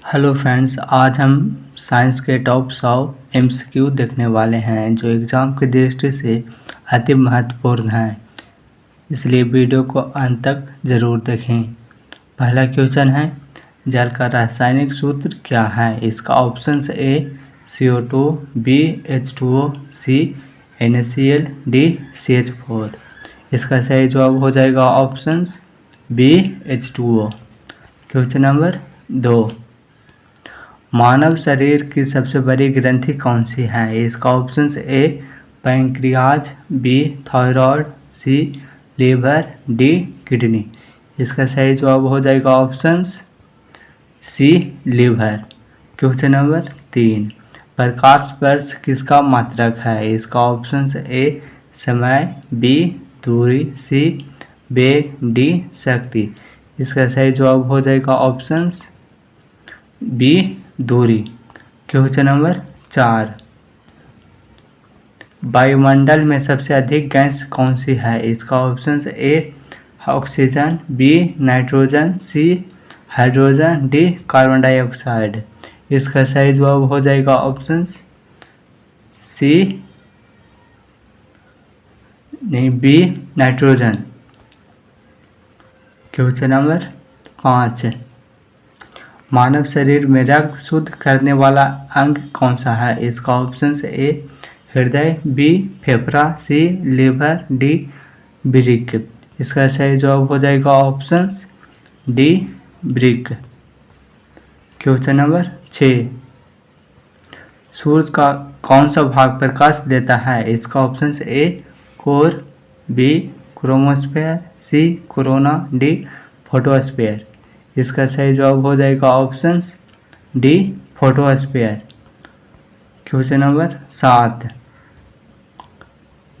Hello friends, आज हम science के टॉप 100 एमसीक्यू देखने वाले हैं जो एग्ज़ाम की दृष्टि से अति महत्वपूर्ण हैं। इसलिए वीडियो को अंत तक ज़रूर देखें। पहला क्वेश्चन है, जल का रासायनिक सूत्र क्या है? इसका option A CO2, B H2O, C NaCl, D CH4। इसका सही जवाब हो जाएगा option B H2O। Question number 2, मानव शरीर की सबसे बड़ी ग्रंथि कौन सी है? इसका option A pancreas, B thyroid, C liver, D kidney. इसका सही जवाब हो जाएगा option C liver. Question number 3, प्रकाश वर्ष किसका मात्रक है? इसका ऑप्शन ए समय, बी दूरी, सी वेग, डी शक्ति। इसका सही जवाब हो जाएगा ऑप्शन बी दूरी। क्वेश्चन नंबर 4, वायुमंडल में सबसे अधिक गैस कौन सी है? इसका option A oxygen, B nitrogen, C hydrogen, D carbon dioxide. इसका सही जवाब हो जाएगा ऑप्शन सी नहीं बी नाइट्रोजन। क्वेश्चन नंबर 5, मानव शरीर में रक्त शुद्ध करने वाला अंग कौन सा है? इसका ऑप्शन ए हृदय, बी फेफड़ा, सी लीवर, डी वृक्क। इसका सही जवाब हो जाएगा ऑप्शन डी वृक्क। क्वेश्चन नंबर 6, सूर्य का कौन सा भाग प्रकाश देता है? इसका option A core, B chromosphere, C corona, D photosphere. इसका सही जवाब हो जाएगा option D photosphere. Question number 7,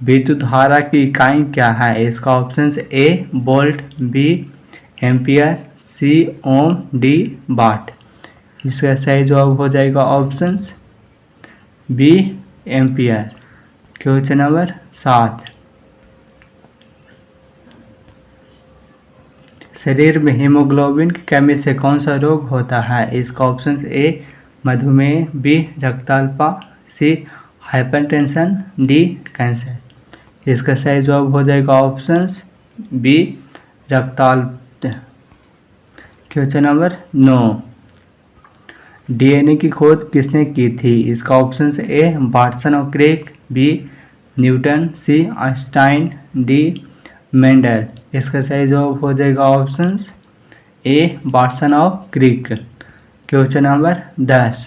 विद्युत धारा की इकाई क्या है? इसका option A volt, B ampere, C ohm, D watt. इसका सही जवाब हो जाएगा option B ampere. Question number 7, शरीर में हीमोग्लोबिन की कमी से कौन सा रोग होता है? इसका ऑप्शन ए मधुमेह, बी रक्तअल्पता, सी हाइपरटेंशन, डी कैंसर। इसका सही जवाब हो जाएगा ऑप्शन बी रक्तअल्पता। क्वेश्चन नंबर 9, डीएनए की खोज किसने की थी? इसका ऑप्शन ए वाटसन और क्रिक, बी न्यूटन, सी आइंस्टाइन, डी मेंडल। इसका सही जवाब हो जाएगा ऑप्शन ए वाटसन और क्रिक। क्वेश्चन नंबर 10,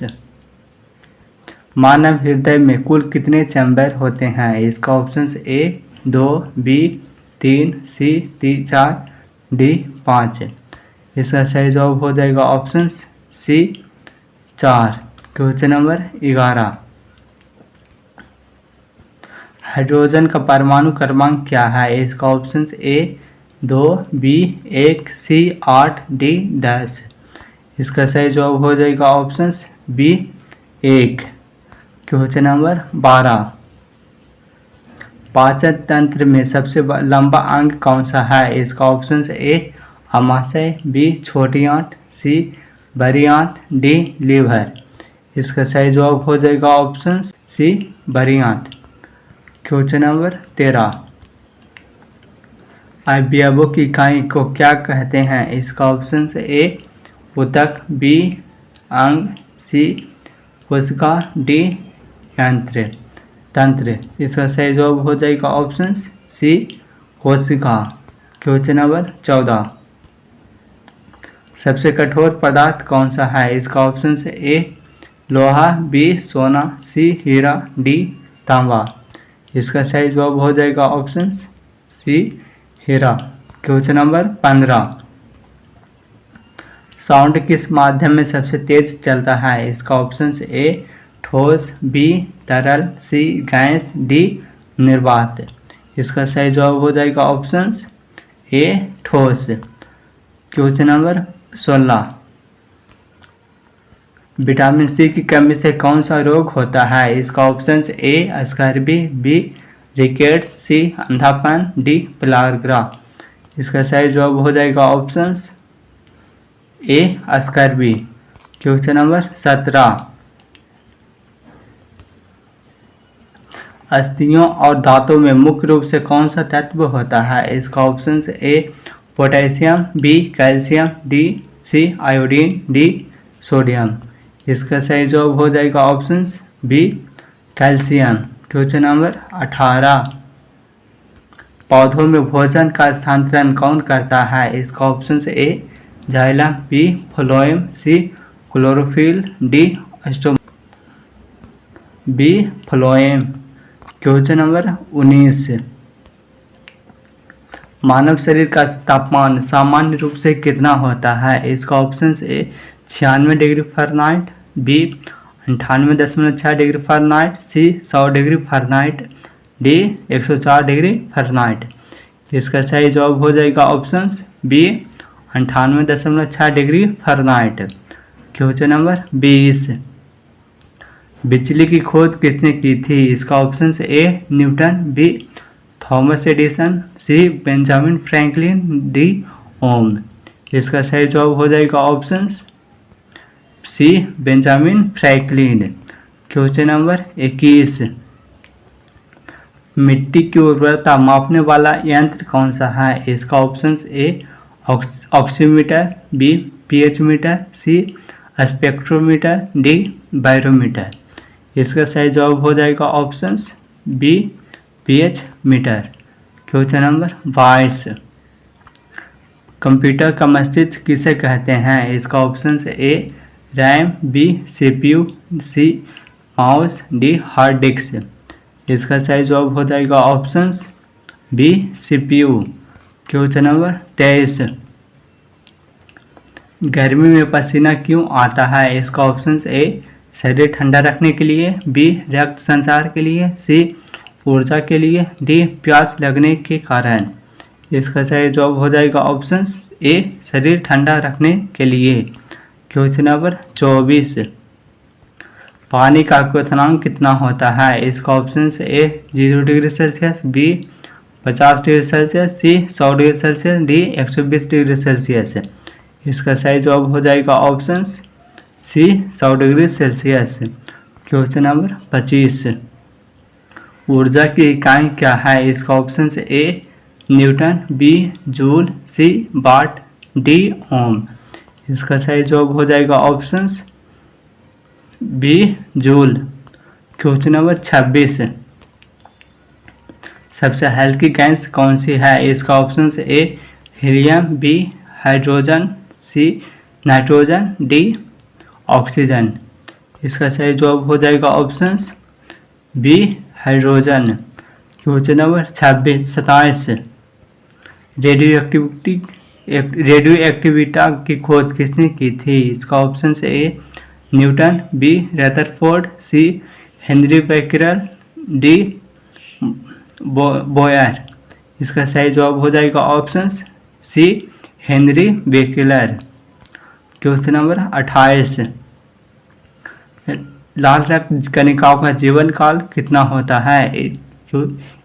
मानव हृदय में कुल कितने चैम्बर होते हैं? इसका option A 2, B 3, C 4, D 5। इसका सही जवाब हो जाएगा option C 4। Question number 11, hydrogen का परमाणु क्रमांक क्या है? इसका option A 2, B 1, C 8, D 10। इसका सही जवाब हो जाएगा ऑप्शन बी 1। क्वेश्चन नंबर 12, पाचन तंत्र में सबसे लंबा अंग कौन सा है? इसका ऑप्शन ए अमाशय, बी छोटी आंत, सी बड़ी आंत, डी लीवर। इसका सही जवाब हो जाएगा ऑप्शन सी बड़ी आंत। क्वेश्चन नंबर 13, अवयवों की इकाई को क्या कहते हैं? इसका ऑप्शन ए ऊतक, बी अंग, सी कोशिका, डी तंत्र। इसका सही जवाब हो जाएगा ऑप्शन सी कोशिका। क्वेश्चन नंबर 14, सबसे कठोर पदार्थ कौन सा है? इसका ऑप्शन ए लोहा, बी सोना, सी हीरा, डी तांबा। इसका सही जवाब हो जाएगा ऑप्शन सी हीरा। क्वेश्चन नंबर 15, साउंड किस माध्यम में सबसे तेज चलता है? इसका ऑप्शन ए ठोस, बी तरल, सी गैस, डी निर्वात। इसका सही जवाब हो जाएगा ऑप्शन ए ठोस। क्वेश्चन नंबर 16, विटामिन सी की कमी से कौन सा रोग होता है? इसका option A scurvy, B rickets, C अंधापन, डी पेलाग्रा। इसका सही जवाब हो जाएगा option A scurvy. Question number 17, अस्थियों और दांतों में मुख्य रूप से कौन सा तत्व होता है? इसका option A potassium, B calcium, D C iodine, D sodium. इसका सही जवाब हो जाएगा option B calcium. Question number 18, पौधों में भोजन का स्थानांतरण कौन करता है? इसका option A xylem, B phloem, C chlorophyll, D एस्टोम, बी फ्लोएम। क्वेश्चन नंबर 19, मानव शरीर का तापमान सामान्य रूप से कितना होता है? इसका option A 96 degree Fahrenheit, B 98.6 degree Fahrenheit, C 100 degree Fahrenheit, D 104 degree Fahrenheit. इसका सही जवाब हो जाएगा option B 98.6 degree Fahrenheit. Question number 20, बिजली की खोज किसने की थी? इसका option A Newton, B Thomas Edison, C Benjamin Franklin, D ohm. इसका सही जवाब हो जाएगा option C Benjamin Franklin. Question number 21, मिट्टी की उर्वरता मापने वाला यंत्र कौन सा है? इसका option A oximeter, B pH meter, C spectrometer, D barometer. इसका सही जवाब हो जाएगा option B pH meter. Question number 22, computer का मस्तिष्क किसे कहते हैं? इसका option A RAM, B CPU, C mouse, D hard disk. इसका सही जवाब हो जाएगा option B CPU. Question number 23, गर्मी में पसीना क्यों आता है? इसका ऑप्शन ए शरीर ठंडा रखने के लिए, बी रक्त संचार के लिए, सी ऊर्जा के लिए, डी प्यास लगने के कारण। इसका सही जवाब हो जाएगा ऑप्शन ए शरीर ठंडा रखने के लिए। क्वेश्चन नंबर 24, पानी का क्वथनांक कितना होता है? इसका option A 0 degree Celsius, B 50 degree Celsius, C 100 degree Celsius, D 120 degree Celsius. इसका सही जवाब हो जाएगा option C 100 degree Celsius. Question number 25, ऊर्जा की इकाई क्या है? इसका option A Newton, B joule, C watt, D ohm. इसका सही जवाब हो जाएगा option B joule. Question number 26, सबसे हल्की गैस कौन सी है? इसका option A helium, B hydrogen, C nitrogen, D oxygen. इसका सही जवाब हो जाएगा option B hydrogen. Question number 27, radioactivity की खोज किसने की थी? इसका option A Newton, B Rutherford, C Henry Becquerel, D Bohr. इसका सही जवाब हो जाएगा option C Henry Becquerel. Question number 28, लाल रक्त कणिकाओं का जीवन काल कितना होता है?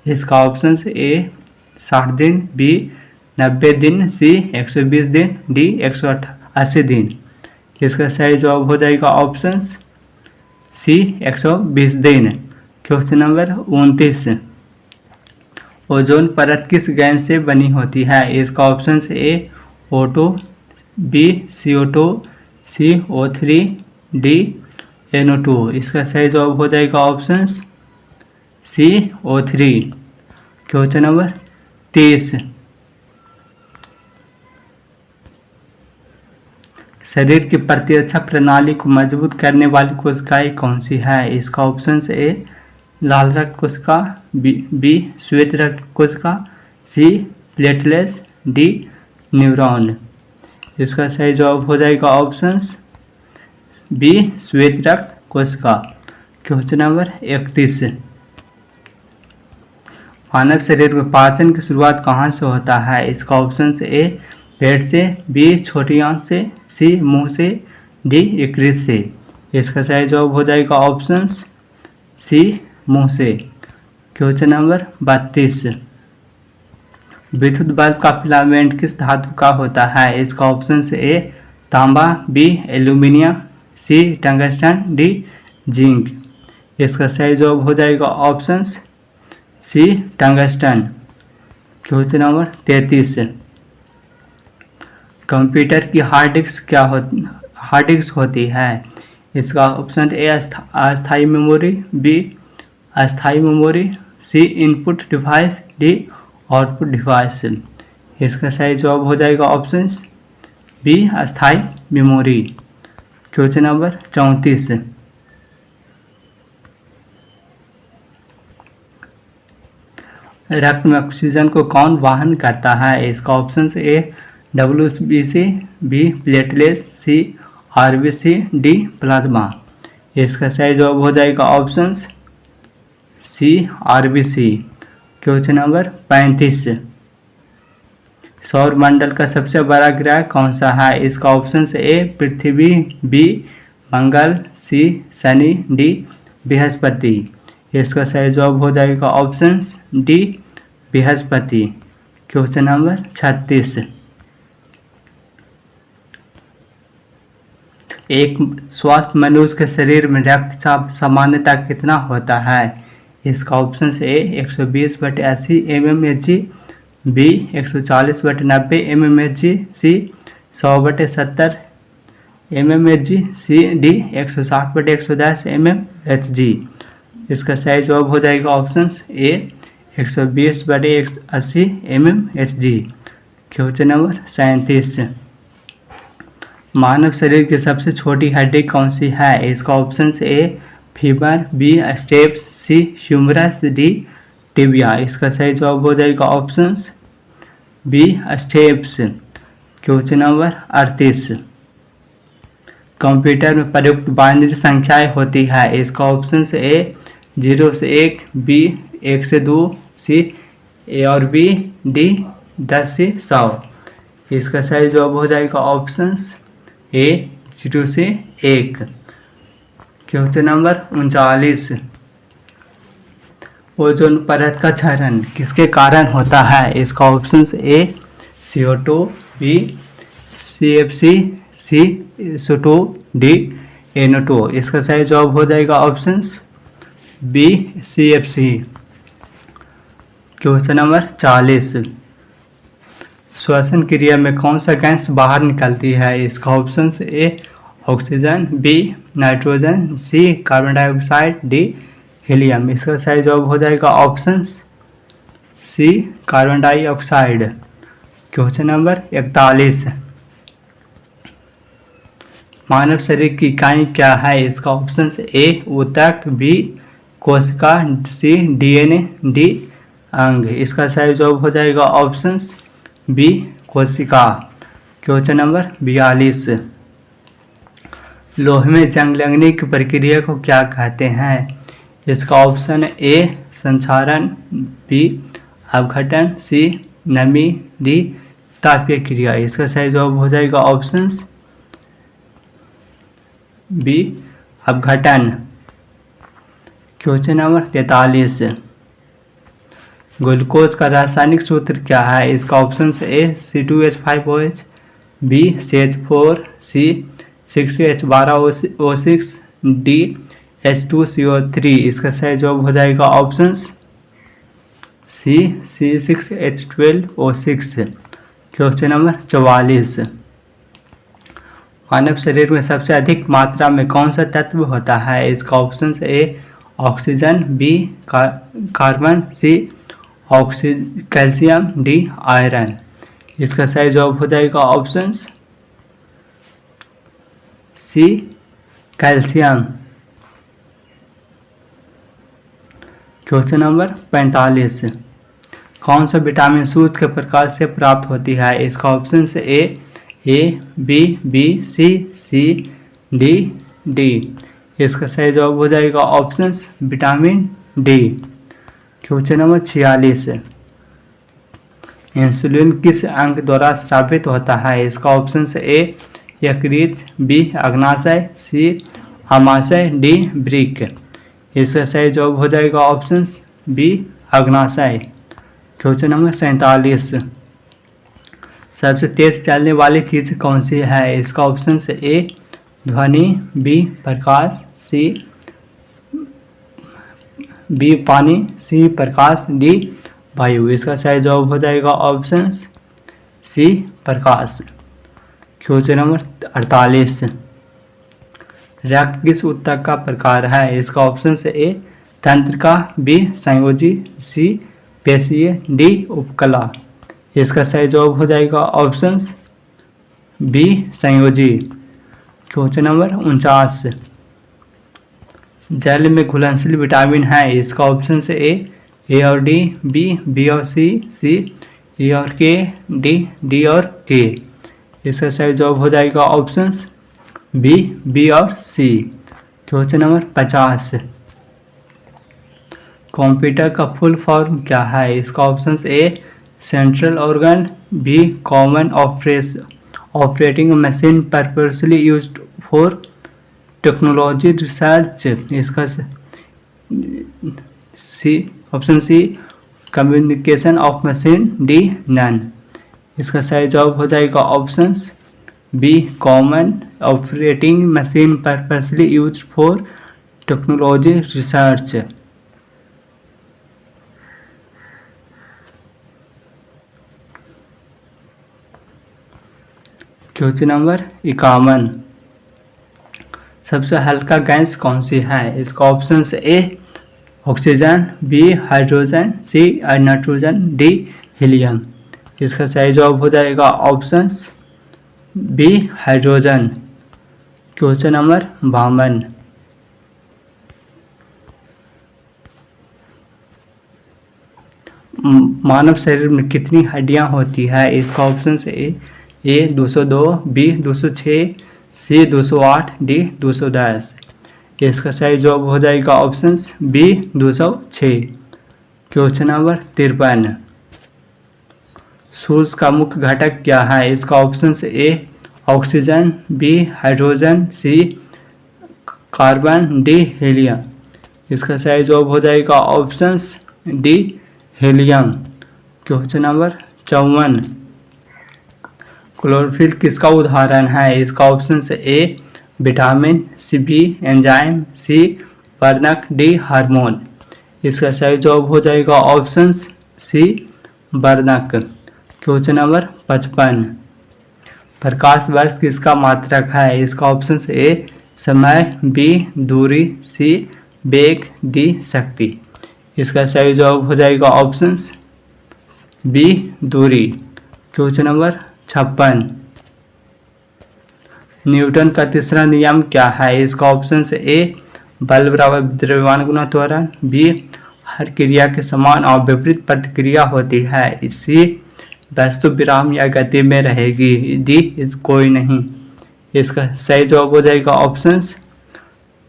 इसका ऑप्शन ए 60 दिन, बी 90 दिन, सी 120 दिन, डी 180 दिन। इसका सही जवाब हो जाएगा ऑप्शन सी 120 दिन। क्वेश्चन नंबर 29, ओजोन परत किस गैस से बनी होती है? इसका option A O2, B CO2, C O3, D NO2। इसका सही जवाब हो जाएगा ऑप्शन सी O3। क्वेश्चन नंबर 30, शरीर की प्रतिरक्षा प्रणाली को मजबूत करने वाली कोशिकाएं कौन सी है? इसका ऑप्शन ए लाल रक्त कोशिका, बी श्वेत रक्त कोशिका, सी प्लेटलेट्स, डी न्यूरॉन। इसका सही जवाब हो जाएगा ऑप्शन बी श्वेत रक्त कोशिका। क्वेश्चन नंबर 31, मानव शरीर में पाचन की शुरुआत कहाँ से होता है? इसका ऑप्शन ए पेट से, बी छोटी आंत से, सी मुंह से, डी यकृत से। इसका सही जवाब हो जाएगा ऑप्शन सी मुंह से। क्वेश्चन नंबर 32, विद्युत बल्ब का फिलामेंट किस धातु का होता है? इसका ऑप्शन ए तांबा, B aluminium, C tungsten, D zinc. इसका सही जवाब हो जाएगा option C tungsten. Question number 33। Computer की हार्ड डिस्क होती है। इसका ऑप्शन ए अस्थायी मेमोरी, बी अस्थायी memory, C input device, D output device. इसका सही जवाब हो जाएगा ऑप्शन बी अस्थायी मेमोरी। Question number 34। रक्त में ऑक्सीजन को कौन वाहन करता है? इसका option A WBC, B platelets, C RBC, D plasma. इसका सही जवाब हो जाएगा option C RBC। Question number 35। सौर मंडल का सबसे बड़ा ग्रह कौन सा है? इसका ऑप्शन ए पृथ्वी, बी मंगल, सी शनि, डी बृहस्पति। इसका सही जवाब हो जाएगा ऑप्शन डी बृहस्पति। Question number 36। एक स्वस्थ मनुष्य के शरीर में रक्तचाप सामान्यतः कितना होता है? इसका option A 120/80 mmHg, B 140/90 mmHg, C 100/70 mmHg, C D 160/110 mmHg। इसका सही जवाब हो जाएगा option A 120/80 mmHg। Question number 37। मानव शरीर की सबसे छोटी हड्डी कौन सी है? इसका option A femur, B stapes, C humerus, D tibia. इसका सही जवाब हो जाएगा option B stapes. Question number 38। Computer में प्रयुक्त बाइनरी संख्याएं होती है। इसका ऑप्शन ए 0 से 1, बी 1 से 2, सी ए और बी, डी 10 से 100। इसका सही जवाब हो जाएगा ऑप्शन ए 0 से 1। Question number 39। ओजोन परत का क्षरण किसके कारण होता है? इसका option A CO2, B CFC, C SO2, D NO2। इसका सही जवाब हो जाएगा option B CFC। Question number 40। श्वसन क्रिया में कौन सा गैस बाहर निकलती है? इसका option A oxygen, B nitrogen, C carbon dioxide, D helium. इसका सही जवाब हो जाएगा option C carbon dioxide. Question number 41। मानव शरीर की इकाई क्या है? इसका ऑप्शन ए ऊतक, बी कोशिका, सी DNA, डी अंग। इसका सही जवाब हो जाएगा ऑप्शन बी कोशिका। Question number 42। लोहे में जंग लगने की प्रक्रिया को क्या कहते हैं? इसका ऑप्शन ए संक्षारण, बी अपघटन, सी नमी, डी तापीय क्रिया। इसका सही जवाब हो जाएगा ऑप्शन बी अपघटन। Question number 43। ग्लूकोज का रासायनिक सूत्र क्या है? इसका option A C2H5OH, B CH4, C 6H12O6, D H2CO3। इसका सही जवाब हो जाएगा option C C6H12O6। Question number 44। मानव शरीर में सबसे अधिक मात्रा में कौन सा तत्व होता है? इसका option A oxygen, B carbon, C calcium, D iron. इसका सही जवाब हो जाएगा option C calcium. Question number 45। कौन सा विटामिन सूर्य के प्रकाश से प्राप्त होती है? इसका option A B C D D. इसका सही जवाब हो जाएगा option vitamin D. Question number 46। Insulin किस अंग द्वारा स्रावित होता है? इसका ऑप्शन ए यकृत, बी अग्नाशय, सी आमाशय, डी वृक्क। इसका सही जवाब हो जाएगा ऑप्शन बी अग्नाशय। Question number 47। सबसे तेज चलने वाली चीज़ कौन सी है? इसका ऑप्शन ए ध्वनि, बी प्रकाश, बी पानी, सी प्रकाश, डी वायु। इसका सही जवाब हो जाएगा ऑप्शन सी प्रकाश। क्वेश्चन नंबर 48, रक्त किस ऊतक का प्रकार है? इसका ऑप्शन ए तंत्रिका, बी संयोजी, सी पेशीय, डी उपकला। इसका सही जवाब हो जाएगा ऑप्शन बी संयोजी। क्वेश्चन नंबर 49, जल में घुलनशील विटामिन है? इसका ऑप्शन ए और डी, बी और सी ए और के, डी और के। इसका सही जवाब हो जाएगा ऑप्शन बी और सी। क्वेश्चन नंबर 50, कंप्यूटर का फुल फॉर्म क्या है? इसका option A central organ, B common operating machine purposely used for technology research. इसका option C communication of machine, D none. इसका सही जवाब हो जाएगा option B common operating machine purposely used for technology research. Question number 51, सबसे हल्का gas कौन सी है? इसका option A oxygen, B hydrogen, C nitrogen, D helium. इसका सही जवाब हो जाएगा option B hydrogen. Question number 52, मानव शरीर में कितनी हड्डियां होती है? इसका option A 202, B 206, C 208, D 210। इसका सही जवाब हो जाएगा ऑप्शन बी 206। क्वेश्चन नंबर 53, सूर्य का मुख्य घटक क्या है? इसका option A oxygen, B hydrogen, C carbon, D helium. इसका सही जवाब हो जाएगा option D helium. Question number 54, chlorophyll किसका उदाहरण है? इसका option A vitamin, C B enzyme, C वर्णक, डी हार्मोन। इसका सही जवाब हो जाएगा ऑप्शन सी वर्णक। क्वेश्चन नंबर 55, प्रकाश वर्ष किसका मात्रक है? इसका ऑप्शन ए समय, बी दूरी, सी वेग, डी शक्ति। इसका सही जवाब हो जाएगा ऑप्शन बी दूरी। क्वेश्चन नंबर 56, न्यूटन का तीसरा नियम क्या है? इसका ऑप्शन ए बल बराबर द्रव्यमान गुना त्वरण, बी हर क्रिया के समान और विपरीत प्रतिक्रिया होती है, सी वस्तु विराम या गति में रहेगी, डी कोई नहीं। इसका सही जवाब हो जाएगा ऑप्शन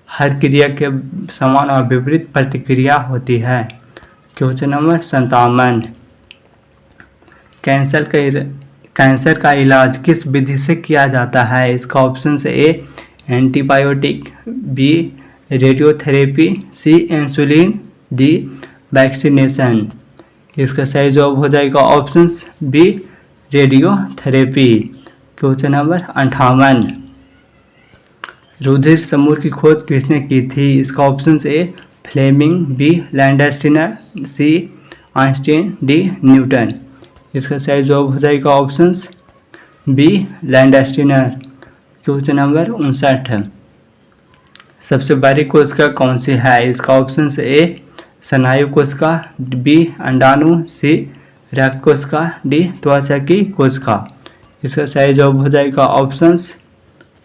हर क्रिया के समान और विपरीत प्रतिक्रिया होती है। क्वेश्चन नंबर 57, कैंसर का इलाज किस विधि से किया जाता है? इसका option A antibiotic, B radiotherapy, C insulin, D vaccination. इसका सही जवाब हो जाएगा option B radiotherapy. Question number 58, रुधिर समूह की खोज किसने की थी? इसका option A Fleming, B Landsteiner, C Einstein, D Newton. इसका सही जवाब हो जाएगा option B Landsteiner. Question number 59, सबसे बड़ी कोशिका कौन सी है? इसका ऑप्शन ए स्नायु कोशिका, बी अंडाणु, सी रक्त कोशिका, डी त्वचा की कोशिका। इसका सही जवाब हो जाएगा ऑप्शन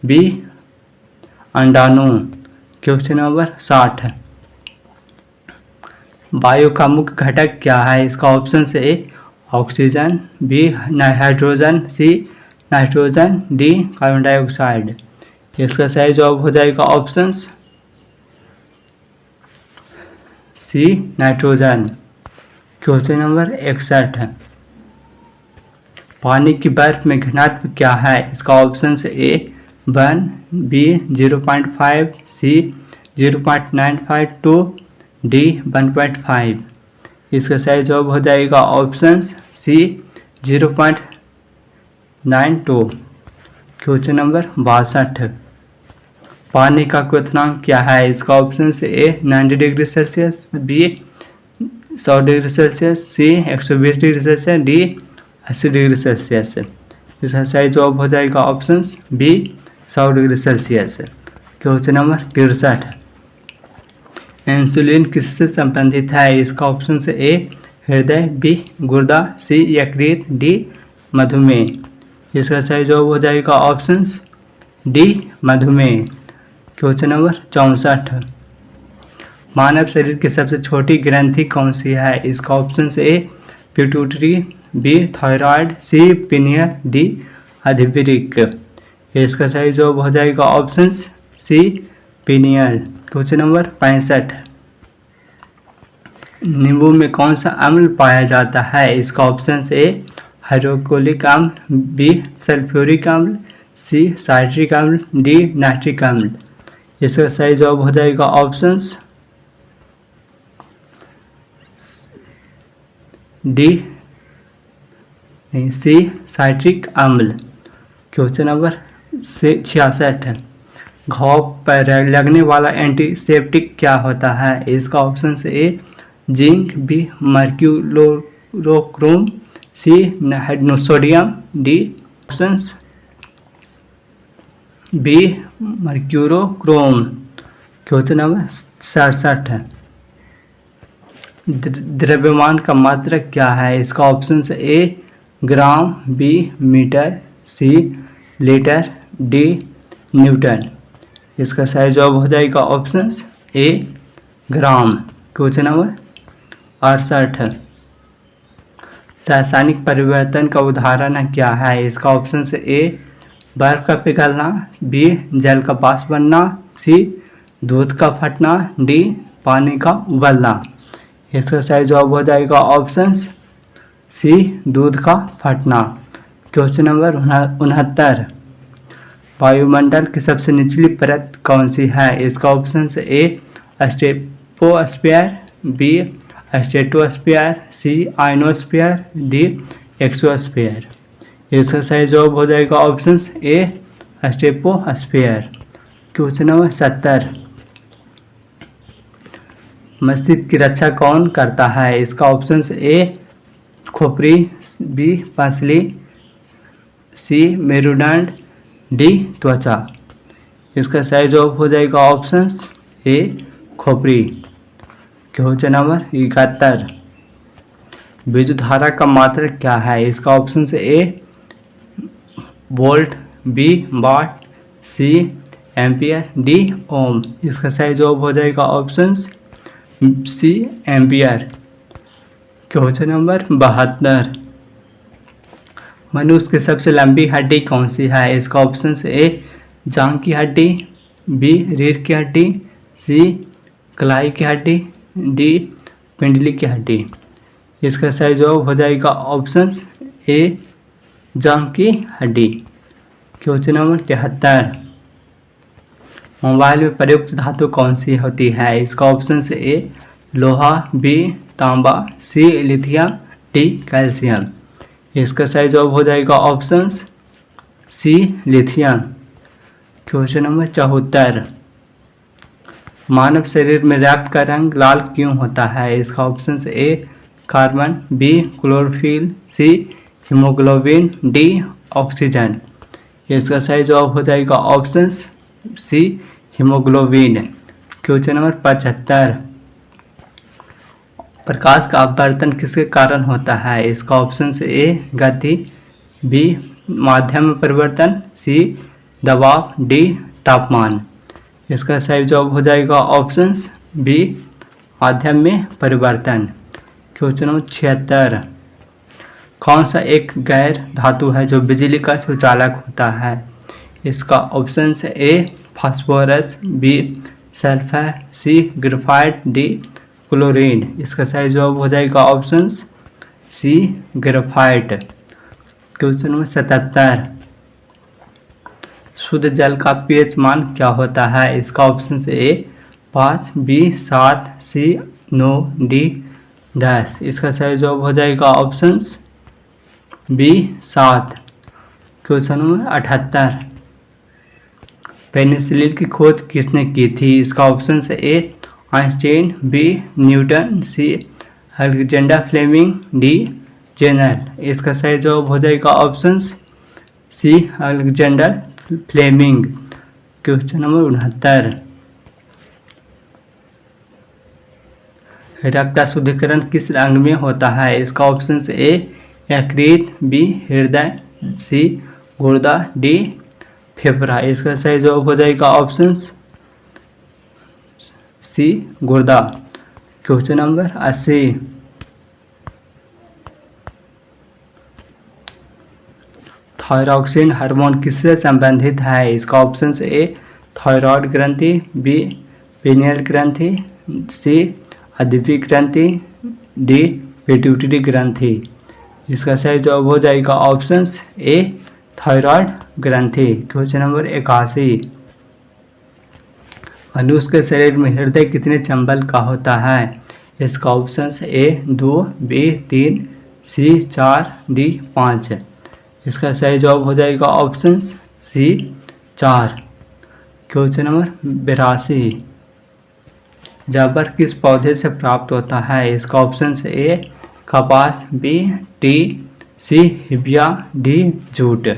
बी अंडाणु। क्वेश्चन नंबर 60, वायु का मुख्य घटक क्या है? इसका option A oxygen, B hydrogen, C nitrogen, D carbon dioxide. इसका सही जवाब हो जाएगा option C nitrogen. Question number 61, पानी की बर्फ में घनत्व क्या है? इसका option A 1, B 0.5, C 0.952, D 1.5। इसका सही जवाब हो जाएगा ऑप्शन सी 0.92। क्वेश्चन नंबर 62, पानी का क्वथनांक क्या है? इसका ऑप्शन से A 90 degree Celsius, B 100 degree Celsius, C 120 degree Celsius, D 80 degree Celsius. इसका सही जवाब हो जाएगा option B 100 degree Celsius. Question number 63, insulin किससे संबंधित है? इसका ऑप्शन से ए हृदय, बी गुर्दा, सी यकृत, डी मधुमेह। इसका सही जवाब हो जाएगा ऑप्शन डी मधुमेह। क्वेश्चन नंबर 64, मानव शरीर की सबसे छोटी ग्रंथि कौन सी है? इसका ऑप्शन से A pituitary, B thyroid, C pineal, D अधिवृक्क। इसका सही जवाब हो जाएगा option C pineal. Question number 65, नींबू में कौन सा अम्ल पाया जाता है? इसका ऑप्शन से ए हाइड्रोक्लोरिक अम्ल, बी सल्फ्यूरिक अम्ल, सी साइट्रिक अम्ल, डी नाइट्रिक अम्ल। इसका सही जवाब हो जाएगा ऑप्शन डी सी साइट्रिक अम्ल। क्वेश्चन नंबर 66, घाव पर लगने वाला एंटीसेप्टिक क्या होता है? इसका ऑप्शन से A zinc, B mercurochrome, C sodium, D option B mercurochrome. Question number 67, द्रव्यमान का मात्रक क्या है? इसका ऑप्शन से A gram, B metre, C litre, D Newton. इसका सही जवाब हो जाएगा option A gram. Question number 68, रासायनिक परिवर्तन का उदाहरण क्या है? इसका ऑप्शन से ए बर्फ का पिघलना, बी जल का वाष्प बनना, सी दूध का फटना, डी पानी का उबलना। इसका सही जवाब हो जाएगा ऑप्शन सी दूध का फटना। क्वेश्चन नंबर 69, वायुमंडल की सबसे निचली परत कौन सी है? इसका ऑप्शन से ए stratosphere, B stratosphere, C ionosphere, D exosphere. इसका सही जवाब हो जाएगा ऑप्शन ए स्ट्रेटोस्फीयर। क्वेश्चन नंबर 70, मस्तिष्क की रक्षा कौन करता है? इसका ऑप्शन ए खोपड़ी, बी पसली, सी मेरुदंड, डी त्वचा। इसका सही जवाब हो जाएगा ऑप्शन ए खोपड़ी। क्वेश्चन नंबर 71, विद्युत धारा का मात्रक क्या है? इसका ऑप्शन से A volt, B watt, C ampere, D ohm. इसका सही जवाब हो जाएगा option C ampere. Question number 72, मनुष्य की सबसे लंबी हड्डी कौन सी है? इसका ऑप्शन से ए जांघ की हड्डी, बी रीढ़ की हड्डी, सी कलाई की हड्डी, डी पिंडली की हड्डी। इसका सही जवाब हो जाएगा ऑप्शन ए जांघ की हड्डी। क्वेश्चन नंबर 73, मोबाइल में प्रयुक्त धातु कौन सी होती है? इसका ऑप्शन से ए लोहा, बी तांबा, सी लिथियम, डी कैल्शियम। इसका सही जवाब हो जाएगा option C lithium. Question number 74, मानव शरीर में रक्त का रंग लाल क्यों होता है? इसका ऑप्शन से A carbon, B chlorophyll, C haemoglobin, D oxygen. इसका सही जवाब हो जाएगा option C haemoglobin. Question number 75, प्रकाश का अपवर्तन किसके कारण होता है? इसका ऑप्शन से ए गति, बी माध्यम में परिवर्तन, सी दबाव, डी तापमान। इसका सही जवाब हो जाएगा ऑप्शन बी माध्यम में परिवर्तन। क्वेश्चन नंबर 76, कौन सा एक गैर धातु है जो बिजली का सुचालक होता है? इसका ऑप्शन से A phosphorus, B sulphur, C graphite, D chlorine. इसका सही जवाब हो जाएगा option C graphite. Question number 77, शुद्ध जल का पीएच मान क्या होता है? इसका ऑप्शन से ए 5, बी 7, सी 9, डी 10। इसका सही जवाब हो जाएगा option B 7। Question number 78, penicillin की खोज किसने की थी? इसका ऑप्शन है A Einstein, B Newton, C Alexander Fleming, D Jenner. इसका सही जवाब हो जाएगा option C Alexander Fleming. Question number 69, रक्त का शुद्धिकरण किस अंग में होता है? इसका ऑप्शन ए यकृत, बी हृदय, सी गुर्दा, डी फेफड़ा। इसका सही जवाब हो जाएगा ऑप्शन सी गुर्दा। क्वेश्चन नंबर 80, थायरॉक्सिन हार्मोन किससे संबंधित है? इसका ऑप्शन ए थायराइड ग्रंथि, बी पीनियल ग्रंथि, सी अदिपी ग्रंथि, डी पिट्यूटरी ग्रंथि। इसका सही जवाब हो जाएगा ऑप्शन ए थायराइड ग्रंथि। क्वेश्चन नंबर 81, मनुष्य के शरीर में हृदय कितने चंबल का होता है? इसका option A 2, B 3, C 4, D 5। इसका सही जवाब हो जाएगा option C 4। Question number 82, rubber किस पौधे से प्राप्त होता है? इसका ऑप्शन ए कपास, बी टी, सी हिबिया, डी जूट।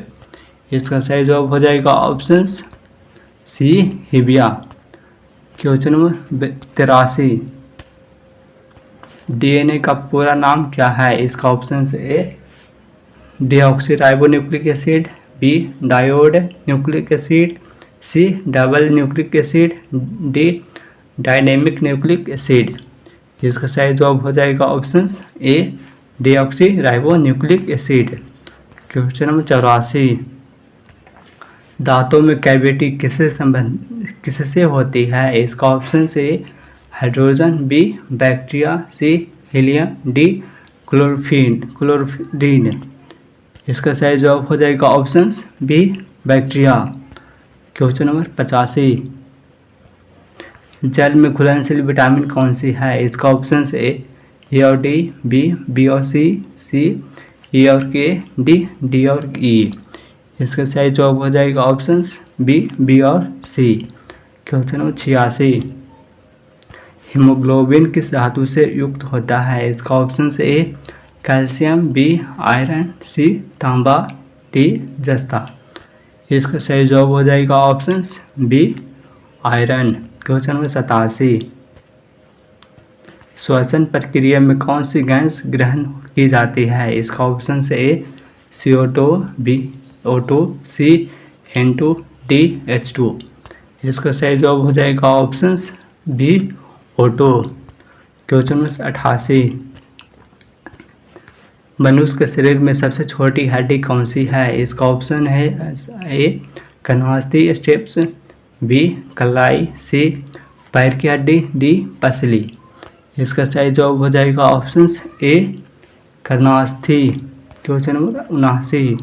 इसका सही जवाब हो जाएगा ऑप्शन सी हिबिया। क्वेश्चन नंबर 83, डीएनए का पूरा नाम क्या है? इसका option A deoxyribonucleic acid, B diode nucleic acid, C double nucleic acid, D dynamic nucleic acid. इसका सही जवाब हो जाएगा option A deoxyribonucleic acid. Question number 84, दांतों में कैविटी किससे होती है? इसका option A hydrogen, B bacteria, C helium, D chlorophyll. इसका सही जवाब हो जाएगा option B bacteria. Question number 85, जल में घुलनशील विटामिन कौन सी है? इसका ऑप्शन ए और डी, बी और सी ई और के, डी और ई। इसका सही जवाब हो जाएगा ऑप्शन बी और सी। क्वेश्चन नंबर 86, हीमोग्लोबिन किस धातु से युक्त होता है? इसका option A calcium, B iron, C तांबा, डी जस्ता। इसका सही जवाब हो जाएगा option B iron. Question number 87, श्वसन प्रक्रिया में कौन सी गैस ग्रहण की जाती है? इसका option A CO2, B O2, C N2, D H2। इसका सही जवाब हो जाएगा option B O2। Question number 88, मनुष्य के शरीर में सबसे छोटी हड्डी कौन सी है? इसका ऑप्शन है ए कन्हास्थी स्टेप्स, बी कलाई, सी पैर की हड्डी, डी पसली। इसका सही जवाब हो जाएगा ऑप्शन ए कन्हास्थी। क्वेश्चन नंबर 79,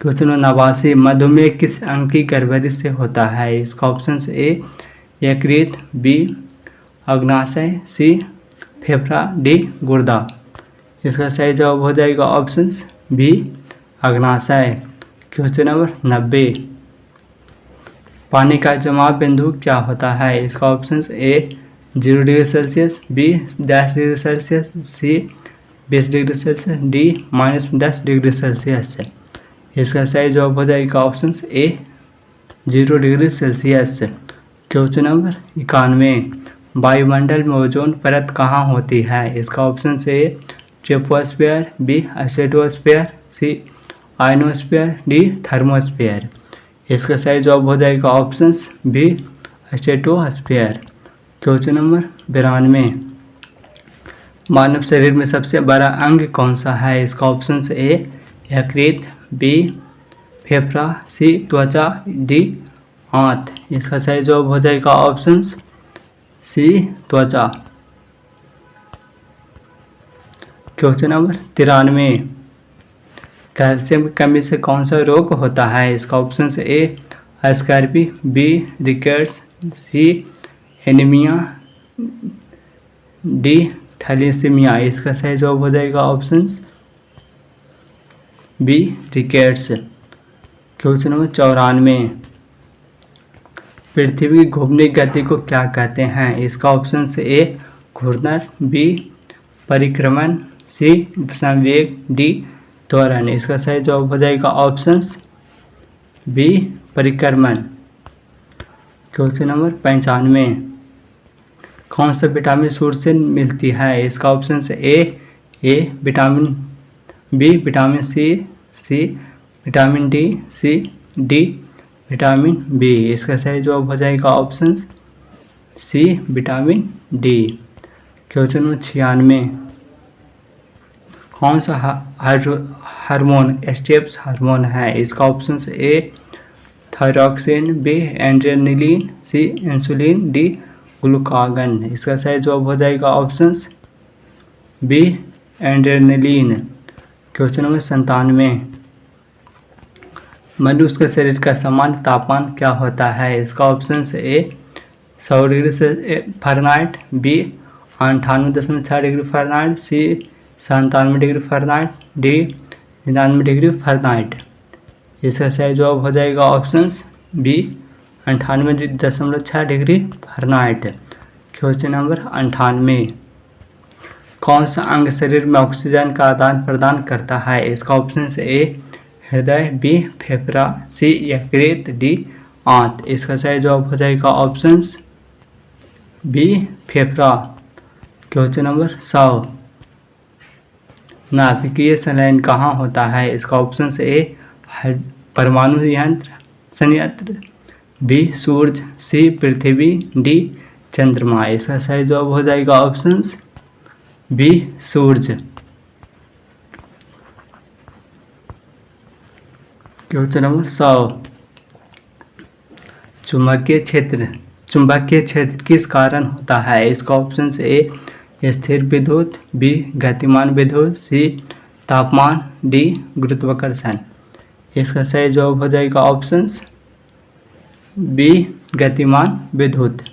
क्वेश्चन नंबर 89, मधुमेह किस अंग की गर्भवती से होता है? इसका ऑप्शन ए यकृत, बी अग्नाशय, सी फेफड़ा, डी गुर्दा। इसका सही जवाब हो जाएगा ऑप्शन बी अग्नाशय। क्वेश्चन नंबर 90, पानी का जमाव बिंदु क्या होता है? इसका option A 0 degree Celsius, B 10 degree Celsius, C 20 degree Celsius, D -10 degree Celsius. इसका सही जवाब हो जाएगा option A 0 degree Celsius. Question number 91, वायुमंडल में ओजोन परत कहाँ होती है? इसका option A troposphere, B stratosphere, C ionosphere, D thermosphere. इसका सही जवाब हो जाएगा option B stratosphere. Question number 92, मानव शरीर में सबसे बड़ा अंग कौन सा है? इसका ऑप्शन ए यकृत, बी फेफड़ा, सी त्वचा, डी आंत। इसका सही जवाब हो जाएगा ऑप्शन सी त्वचा। क्वेश्चन नंबर 93, कैल्शियम की कमी से कौन सा रोग होता है? इसका option A scurvy, B rickets, C anaemia, D thalassaemia. इसका सही जवाब हो जाएगा option B rickets. Question number 94, पृथ्वी की घूमने की गति को क्या कहते हैं? इसका ऑप्शन से ए घूर्णन, बी परिक्रमण, सी संवेग, डी त्वरण। इसका सही जवाब हो जाएगा ऑप्शन बी परिक्रमण। क्वेश्चन नंबर 95, कौन सा विटामिन सूर्य से मिलती है? इसका ऑप्शन से A vitamin, B vitamin C vitamin D, C D vitamin B. इसका सही जवाब हो जाएगा option C vitamin D. Question number 96, कौन सा हार्मोन स्ट्रेस हार्मोन है? इसका option A thyroxine, B adrenaline, C insulin, D glucagon. इसका सही जवाब हो जाएगा option B adrenaline. Question number 97, मनुष्य के शरीर का सामान्य तापमान क्या होता है? इसका ऑप्शन ए 100 डिग्री से Fahrenheit, B 98.6 degree Fahrenheit, C 97 degree Fahrenheit, D 99 degree Fahrenheit. इसका सही जवाब हो जाएगा option B 98.6 degree Fahrenheit. Question number 98, कौन सा अंग शरीर में ऑक्सीजन का आदान प्रदान करता है? इसका ऑप्शन ए हृदय, बी फेफड़ा, सी यकृत, डी आंत। इसका सही जवाब हो जाएगा ऑप्शन बी फेफड़ा। क्वेश्चन नंबर 100, नाभिकीय संलयन कहाँ होता है? इसका ऑप्शन ए परमाणु संयंत्र, बी सूरज, सी पृथ्वी, डी चंद्रमा। इसका सही जवाब हो जाएगा ऑप्शन बी सूरज। क्वेश्चन नंबर 100, चुंबकीय क्षेत्र किस कारण होता है? इसका ऑप्शन ए स्थिर विद्युत, बी गतिमान विद्युत, सी तापमान, डी गुरुत्वाकर्षण। इसका सही जवाब हो जाएगा ऑप्शन बी गतिमान विद्युत।